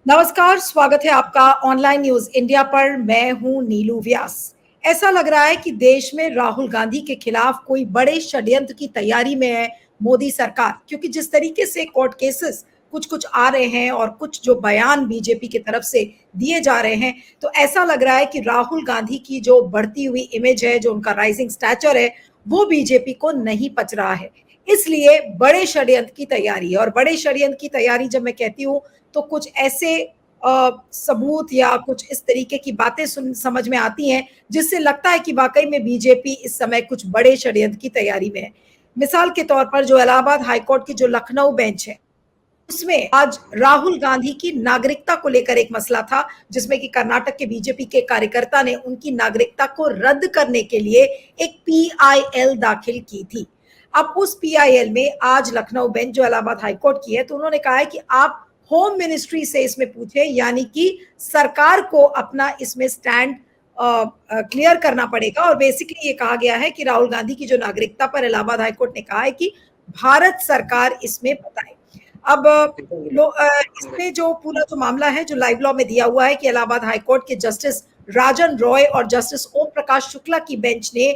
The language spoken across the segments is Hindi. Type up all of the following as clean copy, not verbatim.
नमस्कार, स्वागत है आपका ऑनलाइन न्यूज इंडिया पर। मैं हूं नीलू व्यास। ऐसा लग रहा है कि देश में राहुल गांधी के खिलाफ कोई बड़े षड्यंत्र की तैयारी में है मोदी सरकार, क्योंकि जिस तरीके से कोर्ट केसेस कुछ कुछ आ रहे हैं और कुछ जो बयान बीजेपी की तरफ से दिए जा रहे हैं, तो ऐसा लग रहा है कि राहुल गांधी की जो बढ़ती हुई इमेज है, जो उनका राइजिंग स्टैचर है, वो बीजेपी को नहीं पच रहा है। इसलिए बड़े षड्यंत्र की तैयारी है। और बड़े षड्यंत्र की तैयारी जब मैं कहती हूँ, तो कुछ ऐसे सबूत या कुछ इस तरीके की बातें सुन समझ में आती हैं, जिससे लगता है कि वाकई में बीजेपी इस समय कुछ बड़े षड्यंत्र की तैयारी में है। मिसाल के तौर पर जो इलाहाबाद हाईकोर्ट की जो लखनऊ बेंच है, उसमें आज राहुल गांधी की नागरिकता को लेकर एक मसला था, जिसमें कि कर्नाटक के बीजेपी के कार्यकर्ता ने उनकी नागरिकता को रद्द करने के लिए एक पीआईएल दाखिल की थी। अब उस पीआईएल में आज लखनऊ बेंच जो इलाहाबाद हाईकोर्ट की है, तो उन्होंने कहा है कि आप होम मिनिस्ट्री से इसमें पूछे, यानी कि सरकार को अपना इसमें स्टैंड क्लियर करना पड़ेगा। और बेसिकली ये कहा गया है कि राहुल गांधी की जो नागरिकता पर इलाहाबाद हाईकोर्ट ने कहा है कि भारत सरकार इसमें बताए। अब इसमें जो पूरा जो मामला है, जो लाइव लॉ में दिया हुआ है कि इलाहाबाद हाईकोर्ट के जस्टिस राजन रॉय और जस्टिस ओम प्रकाश शुक्ला की बेंच ने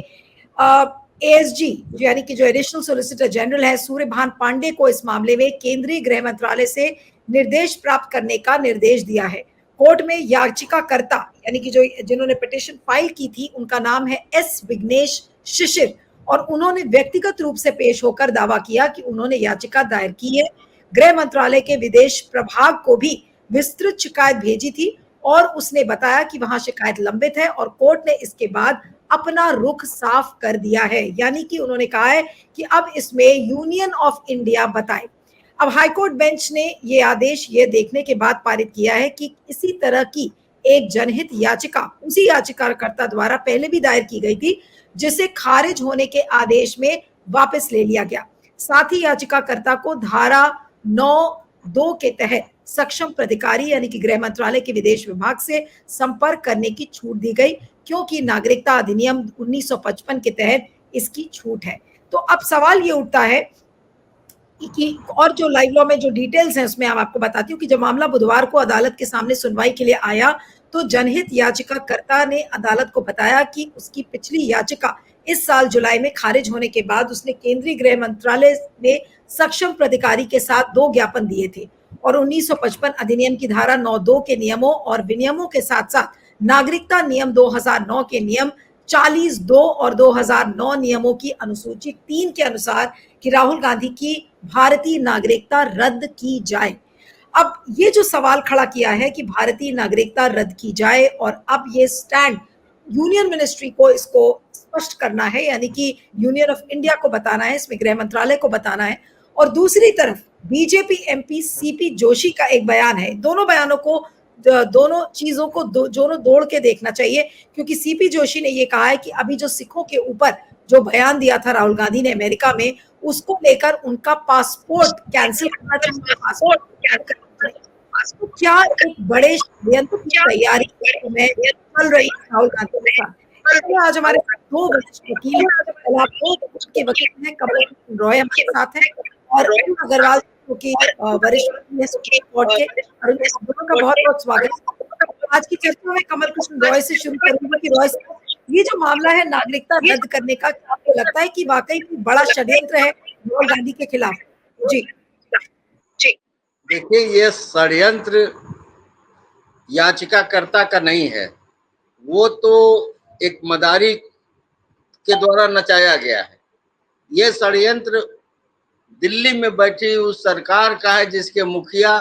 एएसजी यानी कि जो एडिशनल सोलिसिटर जनरल है सूर्यभान पांडे को इस मामले में केंद्रीय गृह मंत्रालय से निर्देश प्राप्त करने का निर्देश दिया है। कोर्ट में याचिकाकर्ता यानी कि जो जिन्होंने पिटीशन फाइल की थी, उनका नाम है एस विघ्नेश शिशिर, और उन्होंने व्यक्तिगत रूप से पेश होकर दावा किया कि उन्होंने याचिका दायर की है। गृह मंत्रालय के विदेश प्रभाग को भी विस्तृत शिकायत भेजी थी और उसने बताया कि वहां शिकायत लंबित है, और कोर्ट ने इसके बाद अपना रुख साफ कर दिया है। यानी कि उन्होंने कहा है कि अब इसमें यूनियन ऑफ इंडिया बताए। अब हाईकोर्ट बेंच ने ये आदेश ये देखने के बाद पारित किया है कि इसी तरह की एक जनहित याचिका उसी याचिकाकर्ता द्वारा पहले भी दायर की गई थी, जिसे खारिज होने के आदेश में वापस ले लिया गया। साथ ही याचिकाकर्ता को धारा 9(2) के तहत सक्षम प्राधिकारी यानी कि गृह मंत्रालय के विदेश विभाग से संपर्क करने की छूट दी गई, क्योंकि नागरिकता अधिनियम 1955 के तहत इसकी छूट है। तो अब सवाल ये उठता है कि और जो लाइव लॉ में जो डिटेल्स हैं, उसमें आपको बताती हूँ कि जब मामला बुधवार को अदालत के सामने सुनवाई के लिए आया, तो जनहित याचिकाकर्ता ने अदालत को बताया कि उसकी पिछली याचिका इस साल जुलाई में खारिज होने के बाद उसने केंद्रीय गृह मंत्रालय में सक्षम प्राधिकारी के साथ 2 ज्ञापन दिए थे, और 1955 अधिनियम की धारा 9(2) के नियमों और विनियमों के साथ साथ नागरिकता नियम 2009 के नियम 40(2) और 2009 नियमों की अनुसूची 3 के अनुसार कि राहुल गांधी की भारतीय नागरिकता रद्द की जाए। अब ये जो सवाल खड़ा किया है कि भारतीय नागरिकता रद्द की जाए, और अब ये स्टैंड यूनियन मिनिस्ट्री को इसको स्पष्ट करना है, यानी कि यूनियन ऑफ इंडिया को बताना है, इसमें गृह मंत्रालय को बताना है। और दूसरी तरफ बीजेपी एमपी सीपी जोशी का एक बयान है। दोनों बयानों को दोनों चीजों को दोनों दौड़ के देखना चाहिए, क्योंकि सीपी जोशी ने ये कहा है कि अभी जो सिखों के ऊपर जो बयान दिया था राहुल गांधी ने अमेरिका में, उसको लेकर उनका पासपोर्ट कैंसिल करना चाहिए, पासपोर्ट तो क्या एक बड़े षड्यंत्र की तैयारी में चल रही है राहुल गांधी के साथ। चलिए, आज हमारे साथ 2 वरिष्ठ वकील के वकील हैं, कमल कृष्ण रॉय हमारे साथ हैं, और अरुण अग्रवाल जो कि वरिष्ठ वकील हैं सुप्रीम कोर्ट के। अरुण, दोनों का बहुत बहुत स्वागत है। आज की चर्चा में कमल कृष्ण रॉय से शुरू करूंगी कि रॉय साहब, ये जो मामला है नागरिकता रद्द करने का, क्या आपको लगता है कि वाकई में बड़ा षड्यंत्र है राहुल गांधी के खिलाफ? जी देखिए, ये षड्यंत्र याचिकाकर्ता का नहीं है, वो तो एक मदारी के द्वारा नचाया गया है। ये षड्यंत्र दिल्ली में बैठी उस सरकार का है जिसके मुखिया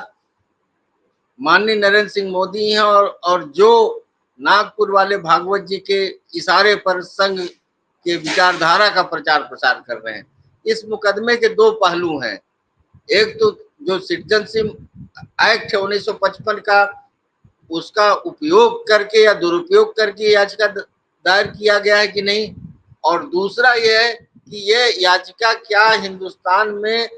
माननीय नरेंद्र सिंह मोदी हैं, और जो नागपुर वाले भागवत जी के इशारे पर संघ के विचारधारा का प्रचार प्रसार कर रहे हैं। इस मुकदमे के 2 पहलू हैं। एक तो जो सिटीजनशिप एक्ट है 1955 का, उसका उपयोग करके या दुरुपयोग करके याचिका दायर किया गया है कि नहीं, और दूसरा यह है कि ये याचिका क्या हिंदुस्तान में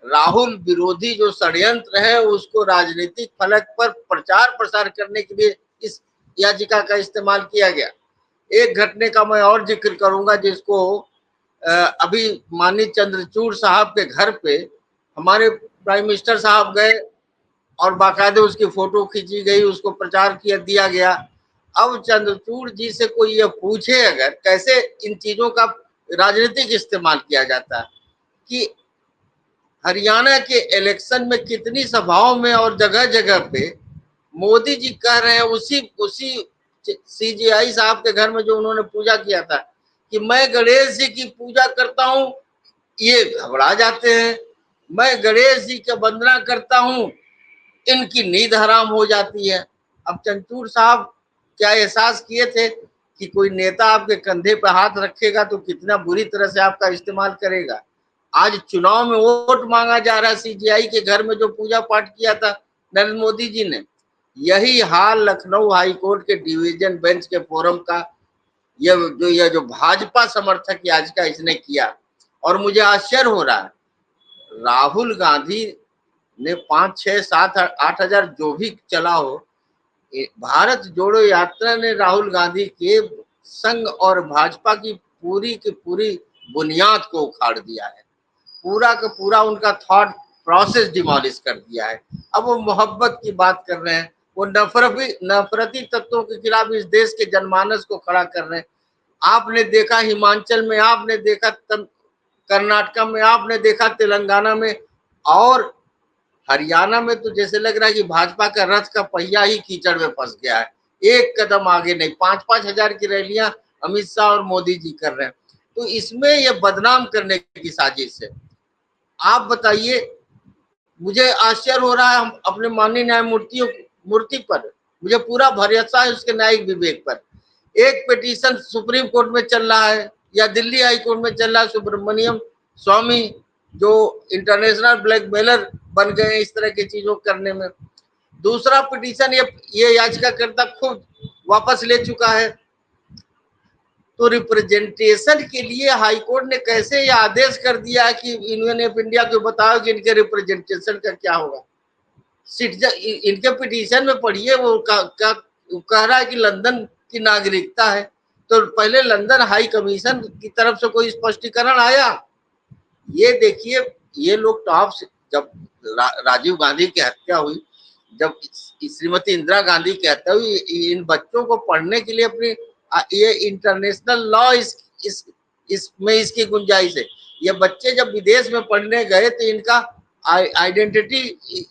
राहुल विरोधी जो षड्यंत्र है उसको राजनीतिक फलक पर प्रचार प्रसार करने के लिए इस याचिका का इस्तेमाल किया गया। एक घटने का मैं और जिक्र करूंगा, जिसको अभी माननीय चंद्रचूड़ साहब के घर पे हमारे प्राइम मिनिस्टर साहब गए और बाकायदे उसकी फोटो खींची गई, उसको प्रचार किया दिया गया। अब चंद्रचूड़ जी से कोई ये पूछे अगर कैसे इन चीजों का राजनीतिक इस्तेमाल किया जाता है, कि हरियाणा के इलेक्शन में कितनी सभाओं में और जगह जगह पे मोदी जी कह रहे हैं, उसी उसी सीजीआई साहब के घर में जो उन्होंने पूजा किया था, कि मैं गणेश जी की पूजा करता हूं, ये घबरा जाते हैं। मैं गणेश जी की वंदना करता हूं, इनकी नींद हराम हो जाती है। अब चंद्रचूड़ साहब क्या एहसास किए थे कि कोई नेता आपके कंधे पर हाथ रखेगा तो कितना बुरी तरह से आपका इस्तेमाल करेगा। आज चुनाव में वोट मांगा जा रहा है, सीजीआई के घर में जो पूजा पाठ किया था नरेंद्र मोदी जी ने, यही हाल लखनऊ हाई कोर्ट के डिवीजन बेंच के फोरम का यह जो भाजपा समर्थक याचिका इसने किया। और मुझे आश्चर्य हो रहा है, राहुल गांधी ने 5, 6, 7, 8 हजार जो भी चला हो, भारत जोड़ो यात्रा ने राहुल गांधी के संघ और भाजपा की पूरी बुनियाद को उखाड़ दिया है। पूरा का पूरा उनका थॉट प्रोसेस डिमोलिश कर दिया है। अब वो मोहब्बत की बात कर रहे हैं, वो नफरती तत्वों के खिलाफ इस देश के जनमानस को खड़ा कर रहे हैं। आपने देखा हिमाचल में, आपने देखा कर्नाटका में, आपने देखा तेलंगाना में, और हरियाणा में तो जैसे लग रहा है कि भाजपा का रथ का पहिया ही कीचड़ में फंस गया है, एक कदम आगे नहीं। 5-5 हजार की रैलियां अमित शाह और मोदी जी कर रहे हैं, तो इसमें ये बदनाम करने की साजिश है। आप बताइए, मुझे आश्चर्य हो रहा है हम अपने माननीय मूर्ति पर, मुझे पूरा भरोसा है उसके न्यायिक विवेक पर। एक पिटीशन सुप्रीम कोर्ट में चल रहा है या दिल्ली हाई कोर्ट में चल रहा है, सुब्रमण्यम स्वामी जो इंटरनेशनल ब्लैकमेलर बन गए इस तरह की चीजों करने में। दूसरा पिटीशन ये याचिकाकर्ता खुद वापस ले चुका है। तो रिप्रेजेंटेशन के लिए हाईकोर्ट ने कैसे ये आदेश कर दिया कि यूनियन ऑफ इंडिया को बताओ कि इनके रिप्रेजेंटेशन का क्या होगा। सिटीजन इनके पिटीशन में पढ़िए, वो कह रहा है कि लंदन की नागरिकता है। तो पहले लंदन हाई कमीशन की तरफ से कोई स्पष्टीकरण आया? ये देखिए, ये लोग टॉप से जब राजीव गांधी की हत्या हुई, जब श्रीमती इंदिरा गांधी की हत्या हुई, इन बच्चों को पढ़ने के लिए अपनी ये इंटरनेशनल लॉ इसमें इसकी गुंजाइश है। ये बच्चे जब विदेश में पढ़ने गए तो इनका आइडेंटिटी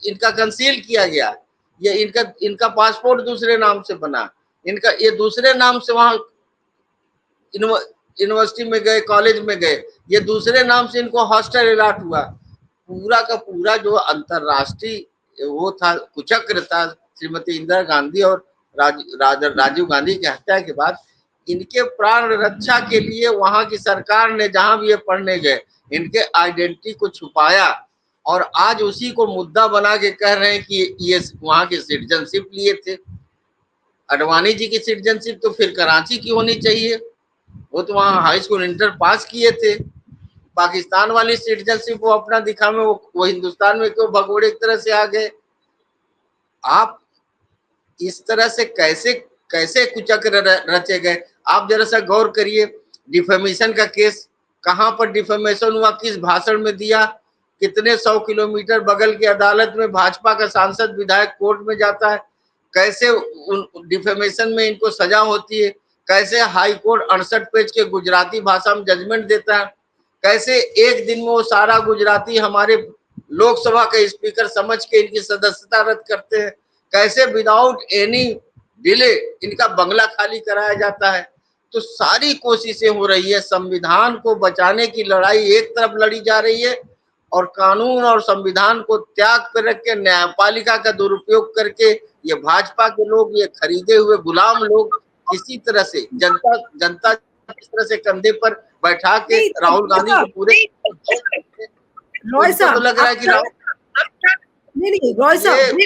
इनका कंसील किया गया। ये इनका पासपोर्ट दूसरे नाम से बना, इनका ये दूसरे नाम से वहां यूनिवर्सिटी में गए, कॉलेज में गए, ये दूसरे नाम से इनको हॉस्टल अलॉट हुआ। पूरा का पूरा जो अंतरराष्ट्रीय वो था कुचक्र था श्रीमती इंदिरा गांधी और राजीव गांधी की हत्या के बाद, इनके प्राण रक्षा के लिए वहां की सरकार ने जहां भी ये पढ़ने गए इनके आइडेंटिटी को छुपाया, और आज उसी को मुद्दा बना के कह रहे हैं कि ये वहां की सिटीजनशिप लिए थे। अडवाणी जी की सिटीजनशिप तो फिर कराची की होनी चाहिए, वो तो वहां हाई स्कूल इंटर पास किए थे। पाकिस्तान वाली सिटीजनशिप वो अपना दिखा में वो हिंदुस्तान में क्यों भगोड़े एक तरह से आ गए। आप इस तरह से कैसे कैसे कुचक्र रचे गए, आप जरा सा गौर करिए। डिफेमेशन का केस कहां पर डिफेमेशन हुआ, किस भाषण में दिया, कितने 100 किलोमीटर बगल की अदालत में भाजपा का सांसद विधायक कोर्ट में जाता है, कैसे डिफेमेशन में इनको सजा होती है, कैसे हाई कोर्ट 68 पेज के गुजराती भाषा में जजमेंट देता है, कैसे एक दिन में वो सारा गुजराती हमारे लोकसभा के स्पीकर समझ के इनकी सदस्यता रद्द करते हैं, कैसे विदाउट एनी डिले इनका बंगला खाली कराया जाता है। तो सारी कोशिशें हो रही है, संविधान को बचाने की लड़ाई एक तरफ लड़ी जा रही है, और कानून और संविधान को त्याग कर रख के न्यायपालिका का दुरुपयोग करके ये भाजपा के लोग, ये खरीदे हुए गुलाम लोग किसी तरह से जनता किस तरह से कंधे पर बैठा के राहुल गांधी को पूरे रॉय उनको तो लग रहा है कि नहीं रॉय साहब,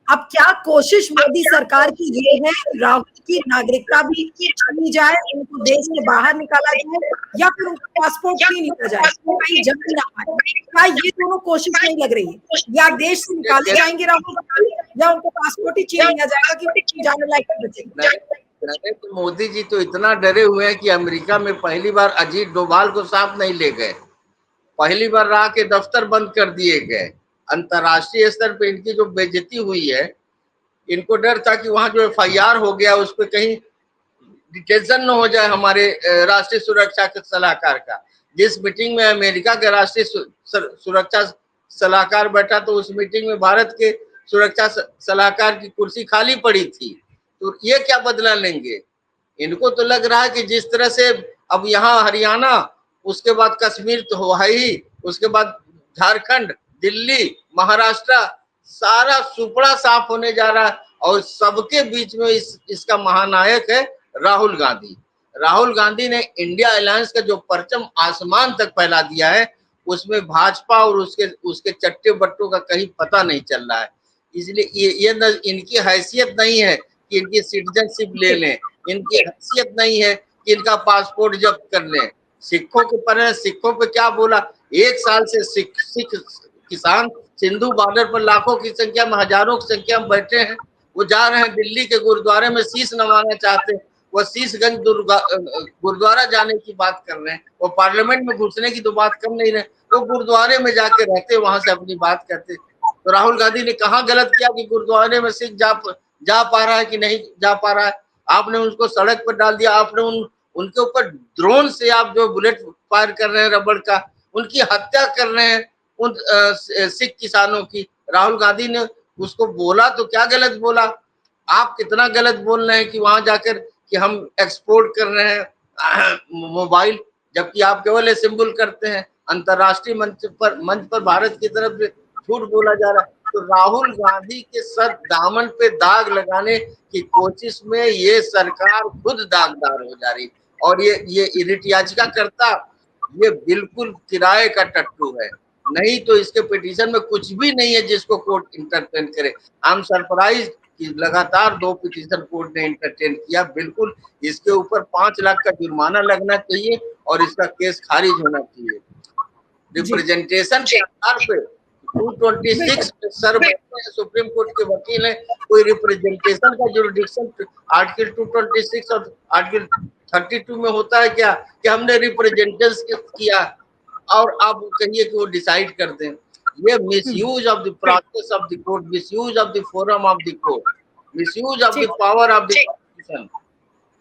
अब क्या कोशिश मोदी सरकार की ये है कि राहुल की नागरिकता भी छीनी जाए, उनको देश से बाहर निकाला जाए, या फिर उनका पासपोर्ट छीन लिया जाए, उनकी जमीन ना पाए? क्या ये दोनों कोशिश नहीं लग रही है? या देश से निकाले जाएंगे राहुल गांधी, या उनको पासपोर्ट ही छीन लिया जाएगा कि जाने लायक बचेगा? तो मोदी जी तो इतना डरे हुए हैं कि अमेरिका में पहली बार अजीत डोभाल को साथ नहीं ले गए, पहली बार रहा के दफ्तर बंद कर दिए गए, अंतर्राष्ट्रीय स्तर पे इनकी जो बेइज्जती हुई है, इनको डर था कि वहां जो FIR हो गया उस पर कहीं डिटेंशन न हो जाए हमारे राष्ट्रीय सुरक्षा के सलाहकार का। जिस मीटिंग में अमेरिका के राष्ट्रीय सुरक्षा सलाहकार बैठा, तो उस मीटिंग में भारत के सुरक्षा सलाहकार की कुर्सी खाली पड़ी थी। तो ये क्या बदला लेंगे? इनको तो लग रहा है कि जिस तरह से अब यहाँ हरियाणा, उसके बाद कश्मीर तो हुआ ही, उसके बाद झारखंड, दिल्ली, महाराष्ट्र, सारा सुपड़ा साफ होने जा रहा है। और सबके बीच में इसका महानायक है राहुल गांधी। राहुल गांधी ने इंडिया अलायंस का जो परचम आसमान तक फैला दिया है, उसमें भाजपा और उसके चट्टे बट्टों का कहीं पता नहीं चल रहा है। इसलिए ये इनकी हैसियत नहीं है कि इनकी सिटीजनशिप ले लें, इनकी हैसियत नहीं है कि इनका पासपोर्ट जब्त कर लें। सिखों के पर सिखों पे क्या बोला? एक साल से सिख किसान सिंधु बॉर्डर पर लाखों की संख्या में, हजारों की संख्या में बैठे हैं। वो जा रहे हैं दिल्ली के गुरुद्वारे में शीश नवाना चाहते हैं। वो शीशगंज गुरुद्वारा जाने की बात कर रहे हैं। वो पार्लियामेंट में घुसने की तो बात कर नहीं रहे, वो गुरुद्वारे में जाके रहते, वहां से अपनी बात करते। तो राहुल गांधी ने कहाँ गलत किया कि गुरुद्वारे में सिख जा पा रहा है कि नहीं जा पा रहा है? आपने उसको सड़क पर डाल दिया, आपने उनके ऊपर ड्रोन से आप जो बुलेट फायर कर रहे हैं रबड़ का, उनकी हत्या कर रहे हैं उन सिख किसानों की। राहुल गांधी ने उसको बोला तो क्या गलत बोला? आप कितना गलत बोल रहे हैं कि वहां जाकर कि हम एक्सपोर्ट कर रहे हैं मोबाइल, जबकि आप केवल असेंबल करते हैं। अंतर्राष्ट्रीय मंच पर भारत की तरफ से झूठ बोला जा रहा है। तो राहुल गांधी के सर दामन पे दाग लगाने की कोशिश में ये सरकार खुद दागदार हो जा रही। और ये रिट याचिका करता, ये बिल्कुल किराए का टट्टू है। नहीं तो इसके पिटीशन में कुछ भी नहीं है जिसको कोर्ट इंटरटेन करे। आई एम सरप्राइज कि लगातार 2 पिटीशन कोर्ट ने इंटरटेन किया। बिल्कुल इसके ऊपर 5 लाख का जुर्माना लगना चाहिए और इसका केस खारिज होना चाहिए। रिप्रेजेंटेशन के आधार पे 226 सर बैठे हैं, सुप्रीम कोर्ट के वकील हैं। कोई रिप्रेजेंटेशन का जुरिडिक्शन आर्टिकल 226 और आर्टिकल 32 में होता है क्या कि हमने रिप्रेजेंटेशन किया और आप कहिए कि वो डिसाइड कर दें? ये misuse of the process of the court, misuse of the forum of the court, misuse of the power of the constitution.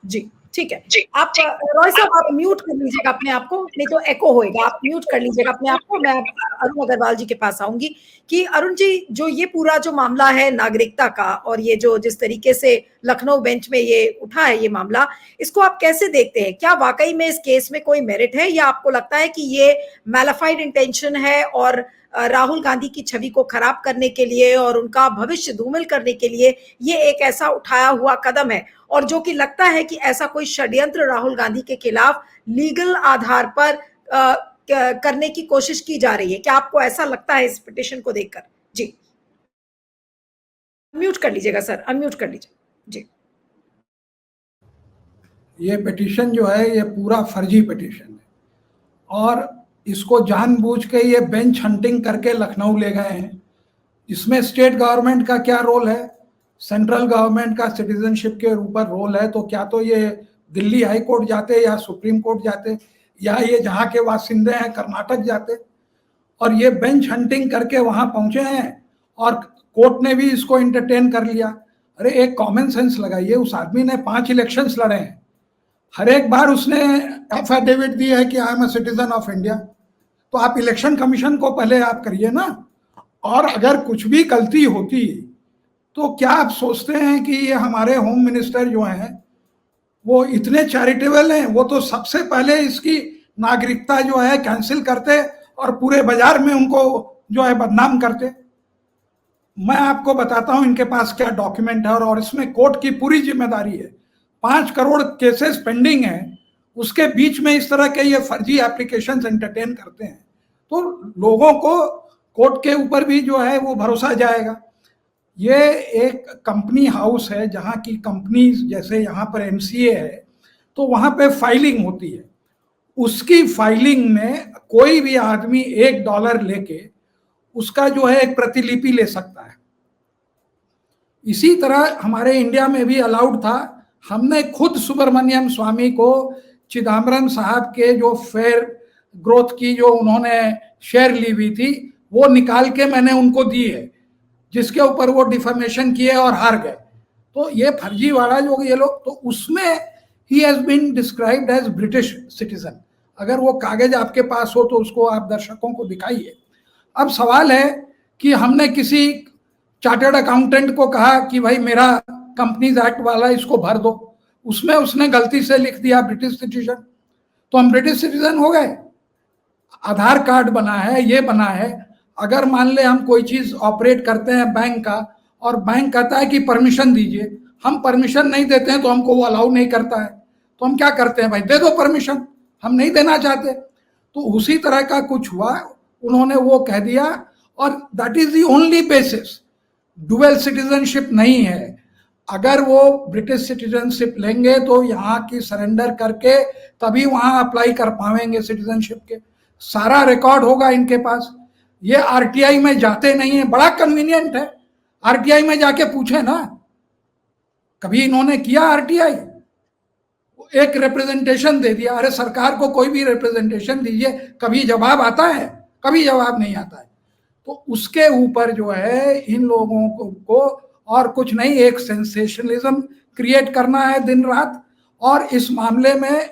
जी ठीक है। आप रॉय साहब, आप म्यूट कर लीजिएगा अपने आप को, नहीं तो एको होएगा। आप म्यूट कर लीजिएगा अपने आप को। मैं अरुण अग्रवाल जी के पास आऊंगी कि अरुण जी, जो ये पूरा जो मामला है नागरिकता का, और ये जो जिस तरीके से लखनऊ बेंच में ये उठा है ये मामला, इसको आप कैसे देखते हैं? क्या वाकई में इस केस में कोई मेरिट है, या आपको लगता है कि ये मैलिफाइड इंटेंशन है और राहुल गांधी की छवि को खराब करने के लिए और उनका भविष्य धूमिल करने के लिए ये एक ऐसा उठाया हुआ कदम है, और जो कि लगता है कि ऐसा कोई षड्यंत्र राहुल गांधी के खिलाफ लीगल आधार पर करने की कोशिश की जा रही है? क्या आपको ऐसा लगता है इस पिटीशन को देखकर? जी म्यूट कर लीजिएगा सर, अनम्यूट कर लीजिए जी। ये पिटीशन जो है ये पूरा फर्जी पिटीशन है और इसको जानबूझ के ये बेंच हंटिंग करके लखनऊ ले गए हैं। इसमें स्टेट गवर्नमेंट का क्या रोल है? सेंट्रल गवर्नमेंट का सिटीजनशिप के ऊपर रोल है। तो क्या तो ये दिल्ली हाई कोर्ट जाते या सुप्रीम कोर्ट जाते, या ये जहाँ के वासिंदे हैं कर्नाटक जाते, और ये बेंच हंटिंग करके वहां पहुंचे हैं और कोर्ट ने भी इसको एंटरटेन कर लिया। अरे एक कॉमन सेंस लगाइए। उस आदमी ने 5 इलेक्शंस लड़े हैं, हर एक बार उसने एफिडेविट दी है कि I am a citizen of India. तो आप इलेक्शन कमीशन को पहले आप करिए ना। और अगर कुछ भी गलती होती तो क्या आप सोचते हैं कि ये हमारे होम मिनिस्टर जो हैं वो इतने चैरिटेबल हैं? वो तो सबसे पहले इसकी नागरिकता जो है कैंसिल करते और पूरे बाजार में उनको जो है बदनाम करते। मैं आपको बताता हूं इनके पास क्या डॉक्यूमेंट है, और इसमें कोर्ट की पूरी जिम्मेदारी है। 5 करोड़ केसेस पेंडिंग है, उसके बीच में इस तरह के ये फर्जी एप्लीकेशंस एंटरटेन करते हैं, तो लोगों को कोर्ट के ऊपर भी जो है वो भरोसा जाएगा। ये एक कंपनी हाउस है जहाँ की कंपनीज, जैसे यहाँ पर एमसीए है तो वहाँ पे फाइलिंग होती है। उसकी फाइलिंग में कोई भी आदमी $1 लेके उसका जो है एक प्रतिलिपि ले सकता है। इसी तरह हमारे इंडिया में भी अलाउड था। हमने खुद सुब्रमण्यम स्वामी को चिदम्बरम साहब के जो फेयर ग्रोथ की जो उन्होंने शेयर ली हुई थी, वो निकाल के मैंने उनको दी है, जिसके ऊपर वो डिफेमेशन किए और हार गए। तो ये फर्जीवाड़ा जो ये लोग, तो उसमें ही has been described as British citizen. अगर वो कागज आपके पास हो तो उसको आप दर्शकों को दिखाइए। अब सवाल है कि हमने किसी चार्टर्ड अकाउंटेंट को कहा कि भाई मेरा कंपनीज एक्ट वाला इसको भर दो, उसमें उसने गलती से लिख दिया ब्रिटिश सिटीजन, तो हम ब्रिटिश सिटीजन हो गए। आधार कार्ड बना है, ये बना है। अगर मान ले हम कोई चीज ऑपरेट करते हैं बैंक का, और बैंक कहता है कि परमिशन दीजिए, हम परमिशन नहीं देते हैं तो हमको वो अलाउ नहीं करता है, तो हम क्या करते हैं, भाई दे दो परमिशन, हम नहीं देना चाहते। तो उसी तरह का कुछ हुआ, उन्होंने वो कह दिया, और that is the only basis. Dual citizenship नहीं है। अगर वो ब्रिटिश सिटीजनशिप लेंगे तो यहाँ की सरेंडर करके तभी वहां अप्लाई कर पाएंगे सिटीजनशिप के। सारा रिकॉर्ड होगा इनके पास। ये आरटीआई में जाते नहीं है, बड़ा कन्वीनियंट है। आरटीआई में जाके पूछे ना, कभी इन्होंने किया आरटीआई? एक रिप्रेजेंटेशन दे दिया, अरे सरकार को कोई भी रिप्रेजेंटेशन दीजिए, कभी जवाब आता है? कभी जवाब नहीं आता है। तो उसके ऊपर जो है इन लोगों को और कुछ नहीं, एक सेंसेशनलिज्म क्रिएट करना है दिन रात। और इस मामले में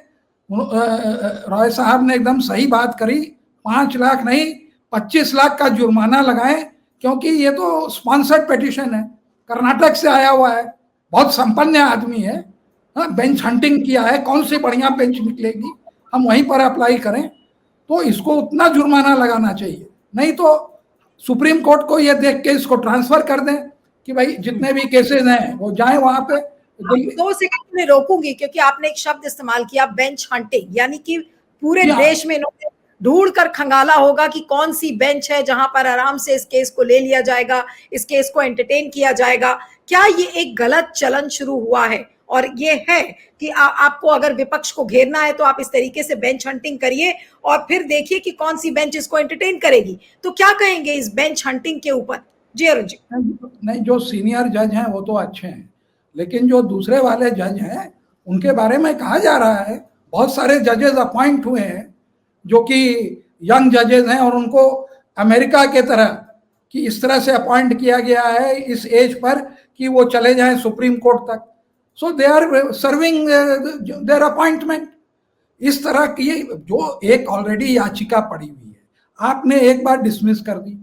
रॉय साहब ने एकदम सही बात करी, 5 लाख नहीं 25 लाख का जुर्माना लगाएं, क्योंकि ये तो स्पॉन्सर्ड पिटीशन है, कर्नाटक से आया हुआ है, बहुत संपन्न आदमी है, बेंच हंटिंग किया है, कौन सी बढ़िया बेंच निकलेगी, हम वहीं पर अप्लाई करें। तो इसको उतना जुर्माना लगाना चाहिए, नहीं तो सुप्रीम कोर्ट को ये देख के इसको ट्रांसफर कर दें कि भाई जितने भी केसेस हैं वो जाए वहां पे। 2 सेकंड में रोकूंगी, क्योंकि आपने एक शब्द इस्तेमाल किया, बेंच हंटिंग, यानी कि पूरे देश में इन्होंने ढूंढ कर खंगाला होगा कि कौन सी बेंच है जहां पर आराम से इस केस को ले लिया जाएगा, इस केस को एंटरटेन किया जाएगा। क्या ये एक गलत चलन शुरू हुआ है? और ये है कि आपको अगर विपक्ष को घेरना है तो आप इस तरीके से बेंच हंटिंग करिए और फिर देखिए कि कौन सी बेंच इसको एंटरटेन करेगी। तो क्या कहेंगे इस बेंच हंटिंग के ऊपर? जी अरुण जी। नहीं, जो सीनियर जज हैं वो तो अच्छे हैं, लेकिन जो दूसरे वाले जज हैं उनके बारे में कहा जा रहा है, बहुत सारे जजेस अपॉइंट हुए हैं जो कि यंग जजेस हैं, और उनको अमेरिका के तरह कि इस तरह से अपॉइंट किया गया है इस एज पर कि वो चले जाएं सुप्रीम कोर्ट तक। So they are serving their appointment. इस तरह की जो एक ऑलरेडी याचिका पड़ी हुई है, आपने एक बार डिसमिस कर दी,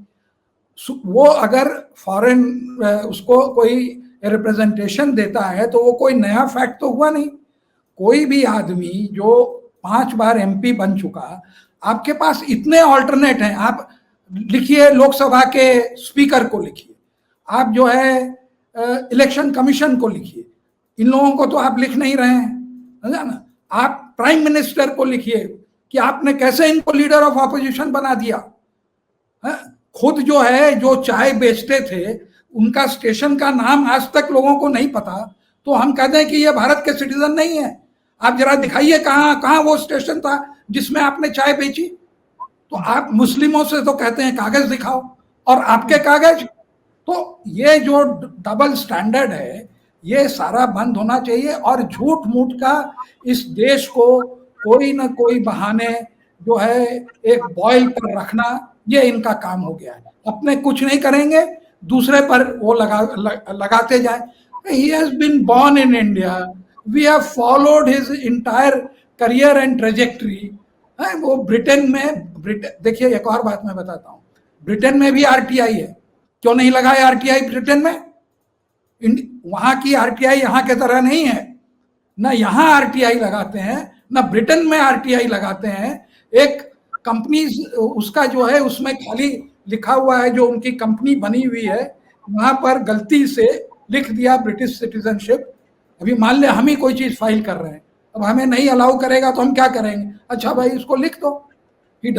वो अगर फॉरेन उसको कोई रिप्रेजेंटेशन देता है तो वो कोई नया फैक्ट तो हुआ नहीं। कोई भी आदमी जो 5 बार एमपी बन चुका, आपके पास इतने ऑल्टरनेट हैं। आप लिखिए लोकसभा के स्पीकर को लिखिए, आप जो है इलेक्शन कमीशन को लिखिए, इन लोगों को तो आप लिख नहीं रहे हैं ना। आप प्राइम मिनिस्टर को लिखिए कि आपने कैसे इनको लीडर ऑफ ऑपोजिशन बना दिया। खुद जो है जो चाय बेचते थे उनका स्टेशन का नाम आज तक लोगों को नहीं पता, तो हम कहते हैं कि ये भारत के सिटीजन नहीं है। आप जरा दिखाइए कहाँ कहाँ वो स्टेशन था जिसमें आपने चाय बेची। तो आप मुस्लिमों से तो कहते हैं कागज दिखाओ, और आपके कागज। तो ये जो डबल स्टैंडर्ड है ये सारा बंद होना चाहिए, और झूठ मूठ का इस देश को कोई ना कोई बहाने जो है एक बॉयल पर रखना, ये इनका काम हो गया है। अपने कुछ नहीं करेंगे, दूसरे पर वो लगाते जाए। He has been born in India. We have followed his entire career and trajectory. वो ब्रिटेन में, देखिए एक और बात मैं बताता हूँ, ब्रिटेन में भी आरटीआई है। क्यों नहीं लगाया आरटीआई ब्रिटेन में? वहां की आरटीआई यहाँ के तरह नहीं है, ना यहाँ आरटीआई लगाते हैं ना ब्रिटेन में आरटीआई लगाते हैं। एक कंपनी उसका जो है उसमें खाली लिखा हुआ है, जो उनकी कंपनी बनी हुई है वहां पर गलती से लिख दिया ब्रिटिश सिटीजनशिप। अभी मान ले हम ही कोई चीज फाइल कर रहे हैं, अब हमें नहीं अलाउ करेगा तो हम क्या करेंगे? अच्छा भाई इसको लिख दो। He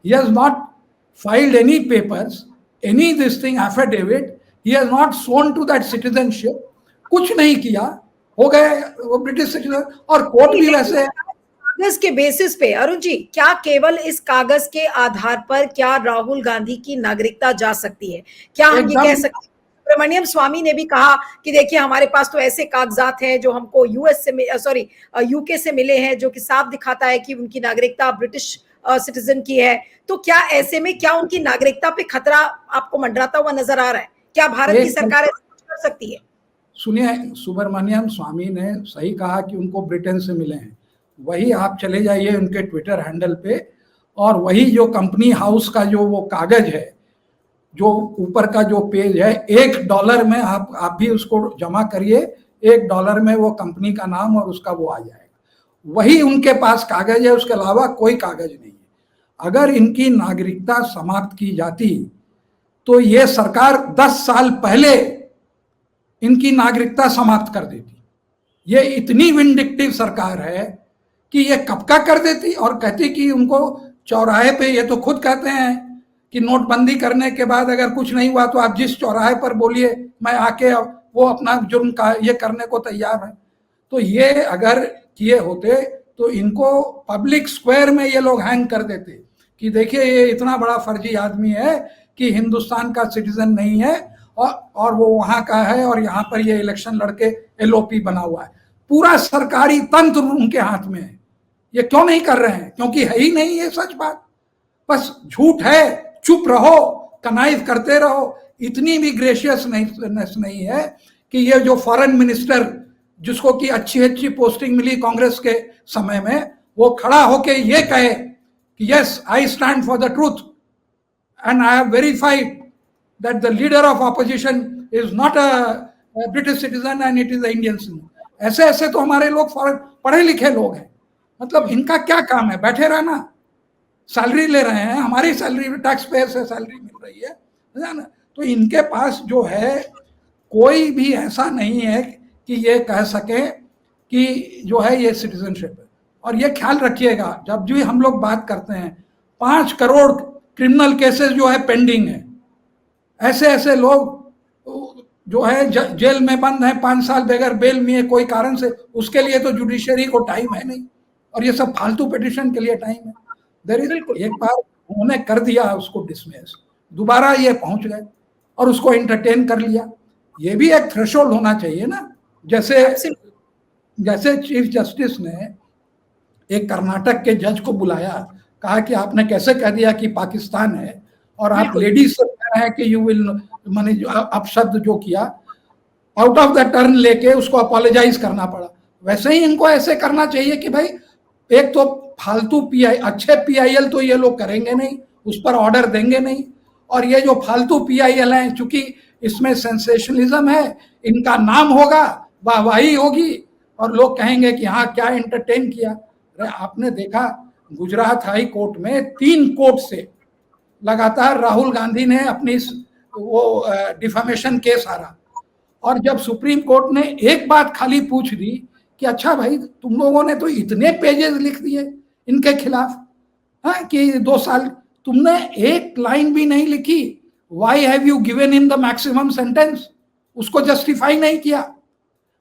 has not filed any papers, any this thing affidavit, he has not sworn to that citizenship, कुछ नहीं किया, हो गए वो ब्रिटिश सिटीजन। और कोर्ट भी वैसे कागज के बेसिस पे, अरुण जी, क्या केवल इस कागज के आधार पर क्या राहुल गांधी की नागरिकता जा सकती है? क्या हम ये कह सकते हैं? सुब्रमण्यम स्वामी ने भी कहा कि देखिए हमारे पास तो ऐसे कागजात हैं जो हमको यूके से मिले हैं, जो कि साफ दिखाता है कि उनकी नागरिकता ब्रिटिश सिटीजन की है, तो क्या ऐसे में क्या उनकी नागरिकता पे खतरा आपको मंडराता हुआ नजर आ रहा है? क्या भारत की सरकार ऐसा कुछ कर सकती है? सुनिए, सुब्रमण्यम स्वामी ने सही कहा कि उनको ब्रिटेन से मिले हैं। वही आप चले जाइए उनके ट्विटर हैंडल पे, और वही जो कंपनी हाउस का जो वो कागज है, जो ऊपर का जो पेज है, $1 में आप भी उसको जमा करिए, $1 में वो कंपनी का नाम और उसका वो आ जाएगा। वही उनके पास कागज है, उसके अलावा कोई कागज नहीं है। अगर इनकी नागरिकता समाप्त की जाती तो ये सरकार 10 साल पहले इनकी नागरिकता समाप्त कर देती। ये इतनी विंडिक्टिव सरकार है कि ये कब का कर देती, और कहती कि उनको चौराहे पे, ये तो खुद कहते हैं कि नोटबंदी करने के बाद अगर कुछ नहीं हुआ तो आप जिस चौराहे पर बोलिए, मैं आके वो अपना जुर्म का ये करने को तैयार है। तो ये अगर किए होते तो इनको पब्लिक स्क्वायर में ये लोग हैंग कर देते कि देखिए ये इतना बड़ा फर्जी आदमी है कि हिंदुस्तान का सिटीजन नहीं है और वो वहां का है, और यहाँ पर ये इलेक्शन लड़के एलओपी बना हुआ है। पूरा सरकारी तंत्र उनके हाथ में है। ये क्यों नहीं कर रहे हैं? क्योंकि है ही नहीं ये सच बात। बस झूठ है, चुप रहो, कनाइव करते रहो। इतनी भी ग्रेशियसनेस नहीं है कि ये जो फॉरेन मिनिस्टर जिसको कि अच्छी अच्छी पोस्टिंग मिली कांग्रेस के समय में, वो खड़ा होके ये कहे कि yes I stand for the truth and I have verified that the leader of opposition is not a British citizen and it is an Indian citizen. ऐसे ऐसे तो हमारे लोग पढ़े लिखे लोग हैं। मतलब इनका क्या काम है? बैठे रहना, सैलरी ले रहे हैं, हमारी सैलरी, टैक्स पेयर से सैलरी मिल रही है ना। तो इनके पास जो है कोई भी ऐसा नहीं है कि ये कह सके कि जो है ये सिटीजनशिप है। और ये ख्याल रखिएगा, जब भी हम लोग बात करते हैं, 5 करोड़ क्रिमिनल केसेस जो है पेंडिंग है। ऐसे ऐसे लोग जो है जेल में बंद हैं 5 साल बगैर बेल में, कोई कारण से, उसके लिए तो जुडिशरी को टाइम है नहीं, और ये सब फालतू पिटिशन के लिए टाइम है। एक बार उन्होंने कर दिया उसको डिसमिस, दोबारा ये पहुंच गए और उसको एंटरटेन कर लिया। ये भी एक थ्रेशोल्ड होना चाहिए ना। जैसे चीफ जस्टिस ने एक कर्नाटक के जज को बुलाया, कहा कि आपने कैसे कह दिया कि पाकिस्तान है, और आप लेडीज से कह रहे हैं कि यू विल, माने अपशब्द जो किया, आउट ऑफ द टर्न लेके उसको अपोलोजाइज करना पड़ा। वैसे ही इनको ऐसे करना चाहिए कि भाई एक तो फालतू पीआई, अच्छे पीआईएल तो ये लोग करेंगे नहीं, उस पर ऑर्डर देंगे नहीं, और ये जो फालतू पीआईएल हैं, चूंकि इसमें सेंसेशनलिज्म है, इनका नाम होगा, वाहवाही होगी, और लोग कहेंगे कि हाँ क्या एंटरटेन किया। आपने देखा गुजरात हाई कोर्ट में 3 कोर्ट से लगातार राहुल गांधी ने अपनी वो डिफेमेशन केस हारा, और जब सुप्रीम कोर्ट ने एक बात खाली पूछ दी कि अच्छा भाई तुम लोगों ने तो इतने पेजेस लिख दिए इनके खिलाफ, हाँ, कि 2 साल तुमने एक लाइन भी नहीं लिखी, why have you given in the maximum sentence, उसको जस्टिफाई नहीं किया।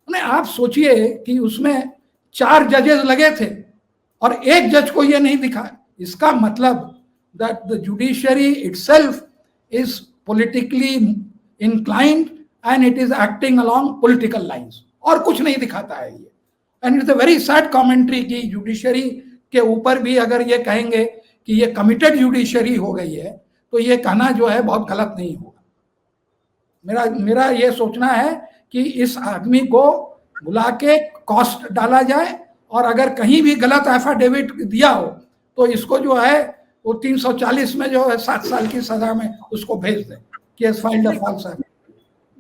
आप सोचिए कि उसमें 4 जजेस लगे थे और एक जज को ये नहीं दिखा। इसका मतलब that the judiciary itself is politically inclined and it is acting along political lines, और कुछ नहीं दिखाता है ये। and it's a very sad commentary कि जुडिशरी के ऊपर भी अगर ये कहेंगे कि ये कमिटेड जुडिशरी हो गई है, तो ये कहना जो है बहुत गलत नहीं होगा। मेरा ये सोचना है कि इस आदमी को बुला के कॉस्ट डाला जाए, और अगर कहीं भी गलत एफिडेविट दिया हो तो इसको जो है वो 340 में जो है 7 साल की सजा में उसको भेज दें, केस फाइल्ड फॉल्स है।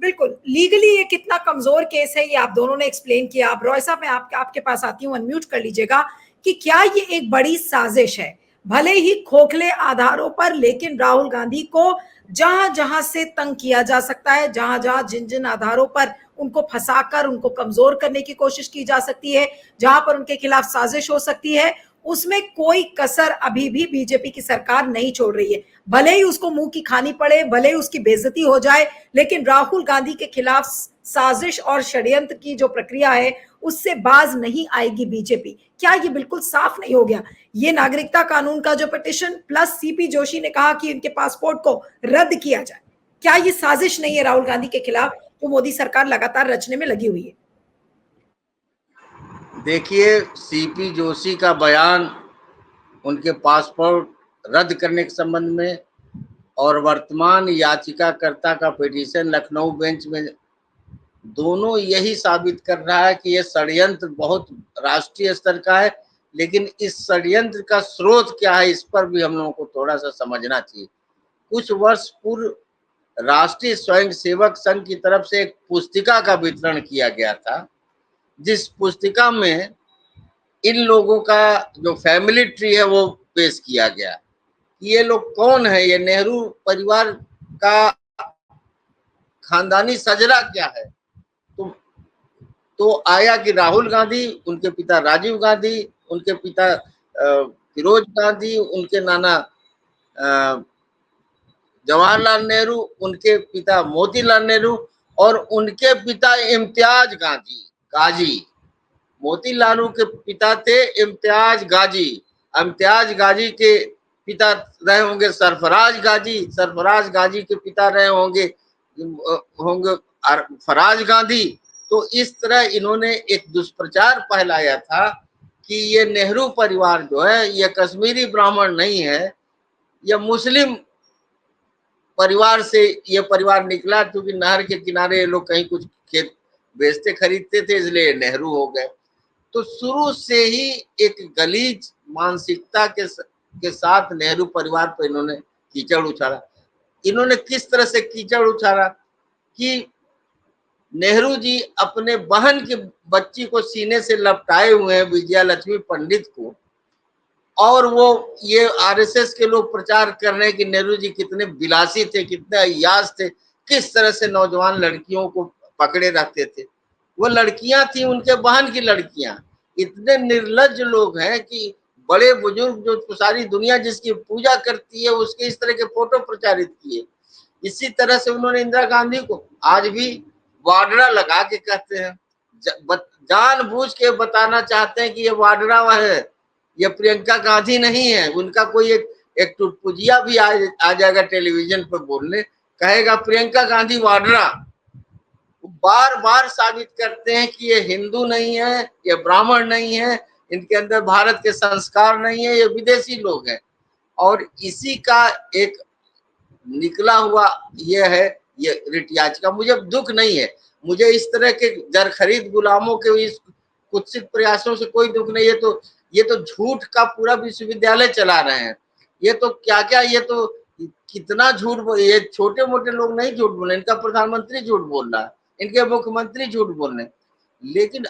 बिल्कुल, लीगली ये कितना कमजोर केस है ये आप दोनों ने एक्सप्लेन किया। आप रॉय साहब, मैं आपके पास आती हूँ, अनम्यूट कर लीजिएगा, कि क्या ये एक बड़ी साजिश है, भले ही खोखले आधारों पर, लेकिन राहुल गांधी को जहां जहां से तंग किया जा सकता है, जहां जहां जिन जिन आधारों पर उनको फंसाकर उनको कमजोर करने की कोशिश की जा सकती है, जहां पर उनके खिलाफ साजिश हो सकती है, उसमें कोई कसर अभी भी बीजेपी की सरकार नहीं छोड़ रही है। भले ही उसको मुंह की खानी पड़े, भले ही उसकी बेइज्जती हो जाए, लेकिन राहुल गांधी के खिलाफ साजिश और षड्यंत्र की जो प्रक्रिया है उससे बाज नहीं आएगी बीजेपी। क्या ये बिल्कुल साफ नहीं हो गया? ये नागरिकता कानून का जो पिटीशन प्लस सीपी जोशी ने कहा कि इनके पासपोर्ट को रद्द किया जाए, क्या ये साजिश नहीं है राहुल गांधी के खिलाफ जो मोदी सरकार लगातार रचने में लगी हुई है? देखिए, सीपी जोशी का बयान उनके पासपोर्ट रद्द करने के संबंध में और वर्तमान याचिकाकर्ता का पिटीशन लखनऊ बेंच में, दोनों यही साबित कर रहा है कि यह षड्यंत्र बहुत राष्ट्रीय स्तर का है। लेकिन इस षड्यंत्र का स्रोत क्या है, इस पर भी हम लोगों को थोड़ा सा समझना चाहिए। कुछ वर्ष पूर्व राष्ट्रीय स्वयंसेवक संघ की तरफ से एक पुस्तिका का वितरण किया गया था, जिस पुस्तिका में इन लोगों का जो फैमिली ट्री है वो पेश किया गया। ये लोग कौन है, ये नेहरू परिवार का खानदानी सजरा क्या है। तो आया कि राहुल गांधी, उनके पिता राजीव गांधी, उनके पिता फिरोज गांधी, उनके नाना जवाहरलाल नेहरू, उनके पिता मोतीलाल नेहरू और उनके पिता इम्तियाज गाजी। मोतीलाल के पिता थे इम्तियाज गाजी। इम्तियाज गाजी के पिता रहे होंगे सरफराज गाजी। सरफराज गाजी के पिता रहे होंगे फराज गांधी। तो इस तरह इन्होंने एक दुष्प्रचार फैलाया था कि ये नेहरू परिवार जो है ये कश्मीरी ब्राह्मण नहीं है, यह मुस्लिम परिवार से ये परिवार निकला, क्योंकि नहर के किनारे ये लोग कहीं कुछ खेत बेचते खरीदते थे, इसलिए नेहरू हो गए। तो शुरू से ही एक गलीज मानसिकता के साथ नेहरू परिवार पर इन्होंने कीचड़ उछाला। इन्होंने किस तरह से कीचड़ उछाला कि नेहरू जी अपने बहन की बच्ची को सीने से लपटाए हुए हैं, विजया लक्ष्मी पंडित को, और वो ये आरएसएस के लोग प्रचार कर रहे हैं कि नेहरू जी कितने विलासी थे, कितने अय्याज थे, किस तरह से नौजवान लड़कियों को पकड़े रखते थे। वो लड़कियां थी उनके बहन की लड़कियां। इतने निर्लज्ज लोग हैं कि बड़े बुजुर्ग जो सारी दुनिया जिसकी पूजा करती है उसके इस तरह के फोटो प्रचारित किए। इसी तरह से उन्होंने इंदिरा गांधी को आज भी वाडरा लगा के कहते हैं, जानबूझ के बताना चाहते हैं कि ये वाडरा है, ये प्रियंका गांधी नहीं है। उनका कोई एक टुटपुजिया भी आ जाएगा टेलीविजन पर बोलने, कहेगा प्रियंका गांधी वाडरा। बार बार साबित करते हैं कि ये हिंदू नहीं है, ये ब्राह्मण नहीं है, इनके अंदर भारत के संस्कार नहीं है, ये विदेशी लोग हैं। और इसी का एक निकला हुआ ये है ये रिट याचिका। मुझे दुख नहीं है, मुझे इस तरह के जरखरीद गुलामों के इस कुत्सित प्रयासों से कोई दुख नहीं है। ये तो झूठ का पूरा विश्वविद्यालय चला रहे हैं। ये तो क्या क्या, ये तो कितना झूठ, ये छोटे मोटे लोग नहीं झूठ बोल रहे, इनका प्रधानमंत्री झूठ बोल रहा है, इनके मुख्यमंत्री झूठ बोल रहे हैं। लेकिन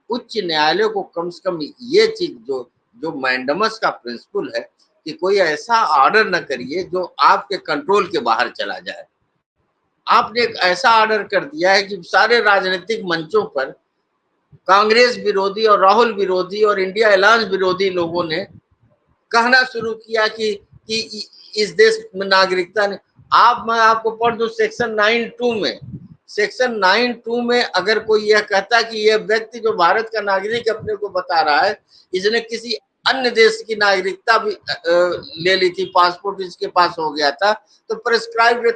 उच्च न्यायालय को कम से कम ये चीज जो मैंडमस का प्रिंसिपल है कि कोई ऐसा ऑर्डर न करिए जो आपके कंट्रोल के बाहर चला जाए। आपने एक ऐसा ऑर्डर कर दिया है कि सारे राजनीतिक मंचों पर कांग्रेस विरोधी और राहुल विरोधी और इंडिया अलायंस विरोधी लोगों ने कहना शुरू किया कि इस देश में नागरिकता नहीं। मैं आपको पढ़ दूं सेक्शन 9(2) में अगर कोई यह कहता कि यह व्यक्ति जो भारत का नागरिक अपने को बता रहा है, इसने किसी अन्य देश की नागरिकता भी ले ली थी, पासपोर्ट इसके पास हो गया था, तो प्रेस्क्राइब्ड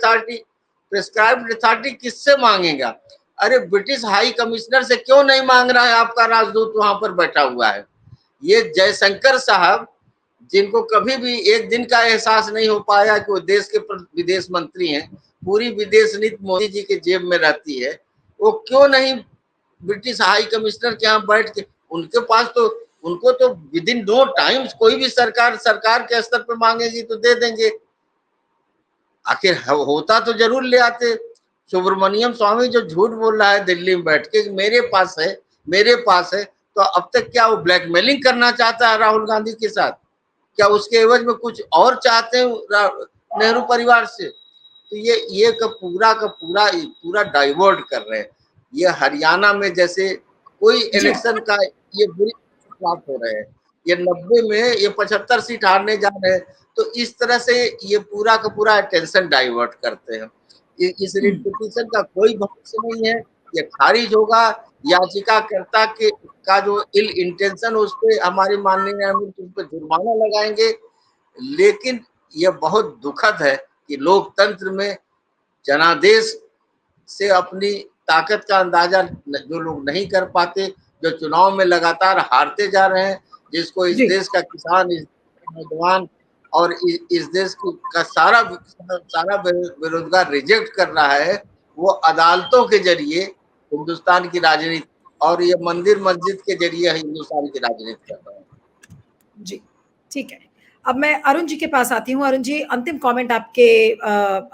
अथॉरिटी किससे मांगेगा? अरे ब्रिटिश हाई कमिश्नर से क्यों नहीं मांग रहा है? आपका राजदूत वहां पर बैठा हुआ है। ये जयशंकर साहब, जिनको कभी भी एक दिन का एहसास नहीं हो पाया कि वो देश के विदेश मंत्री हैं, पूरी विदेश नीति मोदी जी के जेब में रहती है, वो क्यों नहीं ब्रिटिश हाई कमिश्नर के यहाँ बैठ के, उनके पास तो, उनको तो विद इन नो टाइम्स कोई भी सरकार के स्तर पर मांगेगी तो दे देंगे। आखिर होता तो जरूर ले आते। सुब्रमण्यम स्वामी जो झूठ बोल रहा है दिल्ली में बैठ के मेरे पास है, तो अब तक क्या वो ब्लैकमेलिंग करना चाहता है राहुल गांधी के साथ? क्या उसके एवज में कुछ और चाहते हैं नेहरू परिवार से? तो ये का पूरा डाइवर्ट कर रहे हैं। ये हरियाणा में जैसे कोई इलेक्शन का ये बुरी प्राप्त हो रहे हैं, ये 90 में ये 75 सीट हारने जा रहे हैं। तो इस तरह से ये पूरा का पूरा अटेंशन डाइवर्ट करते हैं। इस रिट पिटीशन का कोई भविष्य नहीं है, ये खारिज होगा। याचिकाकर्ता का जो इल इंटेंशन उस पर हमारी माननीय न्यायमूर्ति उस पर जुर्माना लगाएंगे। लेकिन यह बहुत दुखद है कि लोकतंत्र में जनादेश से अपनी ताकत का अंदाजा जो लोग नहीं कर पाते, जो चुनाव में लगातार हारते जा रहे हैं, जिसको इस देश का किसान, इस नौजवान और इस देश का सारा सारा बेरोजगार रिजेक्ट कर रहा है, वो अदालतों के जरिए हिंदुस्तान की राजनीति और ये मंदिर मस्जिद के जरिए हिंदुस्तान की राजनीति कर रहा है। जी, ठीक है। अब मैं अरुण जी के पास आती हूँ। अरुण जी, अंतिम कमेंट आपके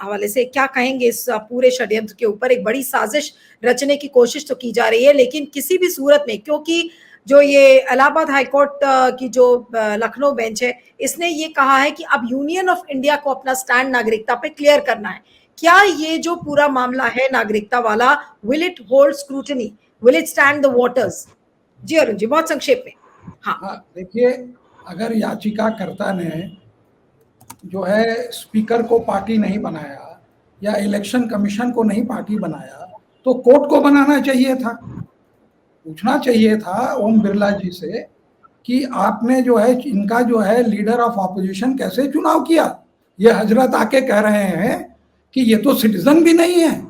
हवाले से क्या कहेंगे इस पूरे षड्यंत्र के ऊपर? एक बड़ी साजिश रचने की कोशिश तो की जा रही है, लेकिन किसी भी सूरत में, क्योंकि जो ये इलाहाबाद हाईकोर्ट की जो लखनऊ बेंच है, इसने ये कहा है कि अब यूनियन ऑफ इंडिया को अपना स्टैंड नागरिकता पे क्लियर करना है। क्या ये जो पूरा मामला है नागरिकता वाला, will it hold scrutiny, will it stand the waters? जी अरुण जी, बहुत संक्षेप में। हाँ, देखिए, अगर याचिकाकर्ता ने जो है स्पीकर को पार्टी नहीं बनाया या इलेक्शन कमीशन को नहीं पार्टी बनाया, तो कोर्ट को बनाना चाहिए था। पूछना चाहिए था ओम बिरला जी से कि आपने जो है इनका जो है लीडर ऑफ ऑपोजिशन कैसे चुनाव किया। ये हजरत आके कह रहे हैं कि ये तो सिटीजन भी नहीं है।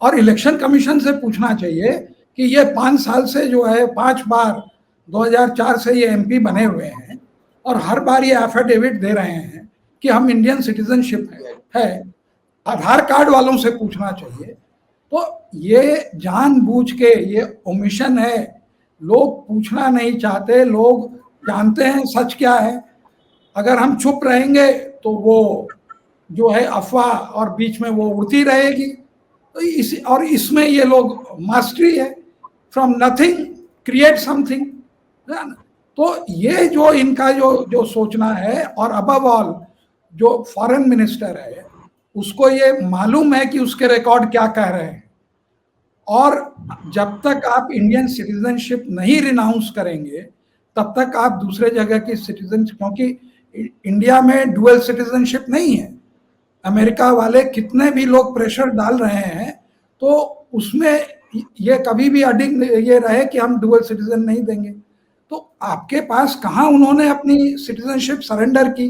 और इलेक्शन कमीशन से पूछना चाहिए कि ये 5 साल से जो है 5 बार 2004 से ये एमपी बने हुए हैं और हर बार ये एफिडेविट दे रहे हैं कि हम इंडियन सिटीजनशिप है। आधार कार्ड वालों से पूछना चाहिए। तो ये जानबूझ के ये ओमिशन है। लोग पूछना नहीं चाहते, लोग जानते हैं सच क्या है। अगर हम चुप रहेंगे तो वो जो है अफवाह और बीच में वो उड़ती रहेगी। तो और इसमें ये लोग मास्टरी है, फ्रॉम नथिंग क्रिएट समथिंग। तो ये जो इनका जो सोचना है, और अबव ऑल जो फॉरेन मिनिस्टर है उसको ये मालूम है कि उसके रिकॉर्ड क्या कह रहे हैं। और जब तक आप इंडियन सिटीजनशिप नहीं रिनाउंस करेंगे तब तक आप दूसरे जगह की सिटीजन, क्योंकि इंडिया में डुअल सिटीजनशिप नहीं है। अमेरिका वाले कितने भी लोग प्रेशर डाल रहे हैं तो उसमें ये कभी भी अडिंग ये रहे कि हम डुअल सिटीजन नहीं देंगे। तो आपके पास कहाँ उन्होंने अपनी सिटीजनशिप सरेंडर की?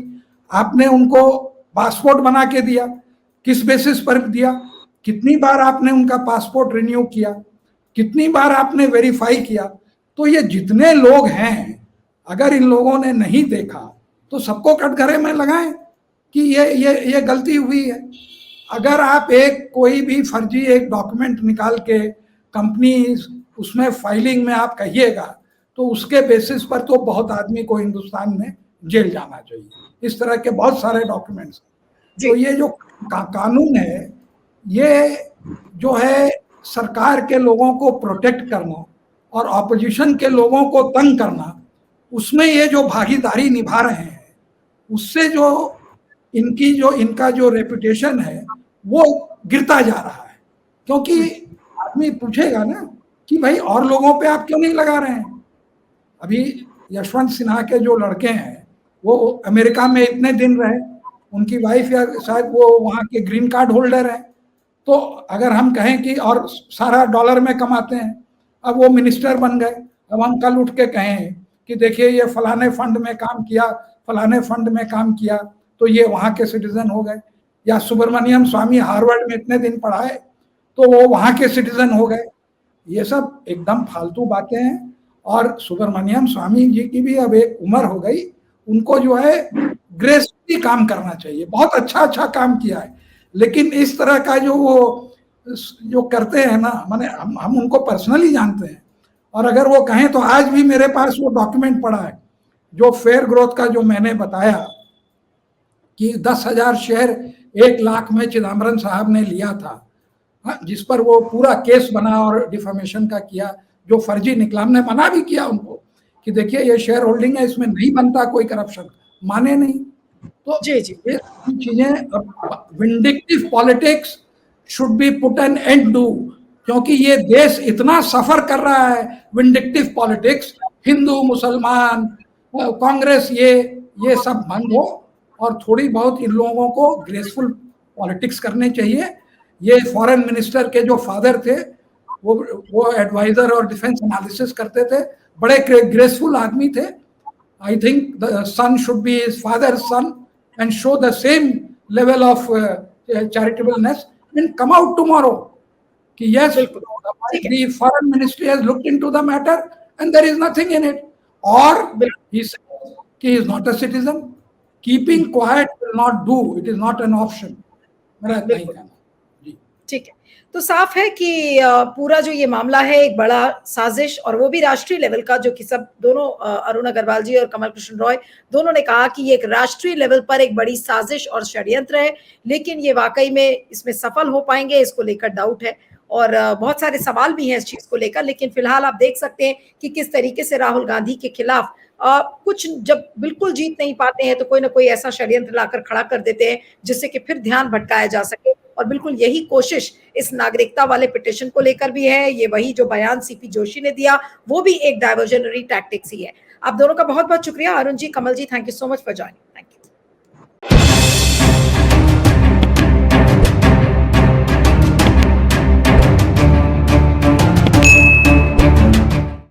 आपने उनको पासपोर्ट बना के दिया, किस बेसिस पर दिया? कितनी बार आपने उनका पासपोर्ट रिन्यू किया? कितनी बार आपने वेरीफाई किया? तो ये जितने लोग हैं, अगर इन लोगों ने नहीं देखा तो सबको कटघरे में लगाएं कि ये गलती हुई है। अगर आप कोई भी फर्जी एक डॉक्यूमेंट निकाल के कंपनी उसमें फाइलिंग में आप कहिएगा तो उसके बेसिस पर तो बहुत आदमी को हिंदुस्तान में जेल जाना चाहिए। इस तरह के बहुत सारे डॉक्यूमेंट्स। तो ये जो कानून है, ये जो है सरकार के लोगों को प्रोटेक्ट करना और ऑपोजिशन के लोगों को तंग करना, उसमें ये जो भागीदारी निभा रहे हैं उससे जो इनका जो रेपुटेशन है वो गिरता जा रहा है। क्योंकि आदमी पूछेगा ना कि भाई और लोगों पे आप क्यों नहीं लगा रहे हैं। अभी यशवंत सिन्हा के जो लड़के हैं वो अमेरिका में इतने दिन रहे, उनकी वाइफ या शायद वो वहाँ के ग्रीन कार्ड होल्डर है। तो अगर हम कहें कि और सारा डॉलर में कमाते हैं, अब वो मिनिस्टर बन गए, अब हम कल उठ के कहें कि देखिए ये फलाने फंड में काम किया, फलाने फंड में काम किया, तो ये वहाँ के सिटीजन हो गए। या सुब्रमण्यम स्वामी हार्वर्ड में इतने दिन पढ़ाए तो वो वहाँ के सिटीजन हो गए। ये सब एकदम फालतू बातें हैं। और सुब्रमण्यम स्वामी जी की भी अब एक उम्र हो गई, उनको जो है ग्रेसफुली काम करना चाहिए। बहुत अच्छा काम किया है, लेकिन इस तरह का जो करते हैं ना, माने हम उनको पर्सनली जानते हैं। और अगर वो कहें तो आज भी मेरे पास वो डॉक्यूमेंट पड़ा है जो फेयर ग्रोथ का, जो मैंने बताया कि 10,000 शेयर 1 लाख में चिदम्बरम साहब ने लिया था, जिस पर वो पूरा केस बना और डिफेमेशन का किया, जो फर्जी निकला। हमने मना भी किया उनको कि देखिए ये शेयर होल्डिंग है, इसमें नहीं बनता कोई करप्शन, माने नहीं। तो जी ये चीजें, vindictive politics should be put an end to, क्योंकि ये देश इतना सफर कर रहा है। विंडिक्टिव पॉलिटिक्स, हिंदू मुसलमान कांग्रेस, ये सब बंद हो और थोड़ी बहुत इन लोगों को ग्रेसफुल पॉलिटिक्स करने चाहिए। ये फॉरेन मिनिस्टर के जो फादर थे वो एडवाइजर और डिफेंस एनालिसिस करते थे, बड़े ग्रेसफुल आदमी थे। I think the son should be his father's son and show the same level of charitableness and come out tomorrow. Yes, the foreign ministry has looked into the matter and there is nothing in it. Or he said कि he is not a citizen. Keeping quiet will not do. It is not an option. मेरा इतना ही कहना जी। ठीक है, तो साफ है कि पूरा जो ये मामला है एक बड़ा साजिश, और वो भी राष्ट्रीय लेवल का, जो कि सब दोनों अरुण अग्रवाल जी और कमल कृष्ण रॉय दोनों ने कहा कि ये एक राष्ट्रीय लेवल पर एक बड़ी साजिश और षड्यंत्र है, लेकिन ये वाकई में इसमें सफल हो पाएंगे, इसको लेकर डाउट है। और बहुत सारे सवाल भी हैं इस चीज को लेकर, लेकिन फिलहाल आप देख सकते हैं कि किस तरीके से राहुल गांधी के खिलाफ कुछ जब बिल्कुल जीत नहीं पाते हैं तो कोई ना कोई ऐसा षड्यंत्र लाकर खड़ा कर देते हैं जिससे कि फिर ध्यान भटकाया जा सके। और बिल्कुल यही कोशिश इस नागरिकता वाले पिटीशन को लेकर भी है। ये वही जो बयान सीपी जोशी ने दिया वो भी एक डाइवर्जनरी टैक्टिक्स ही है। आप दोनों का बहुत बहुत शुक्रिया, Arun ji, Kamal ji, thank you so much for joining.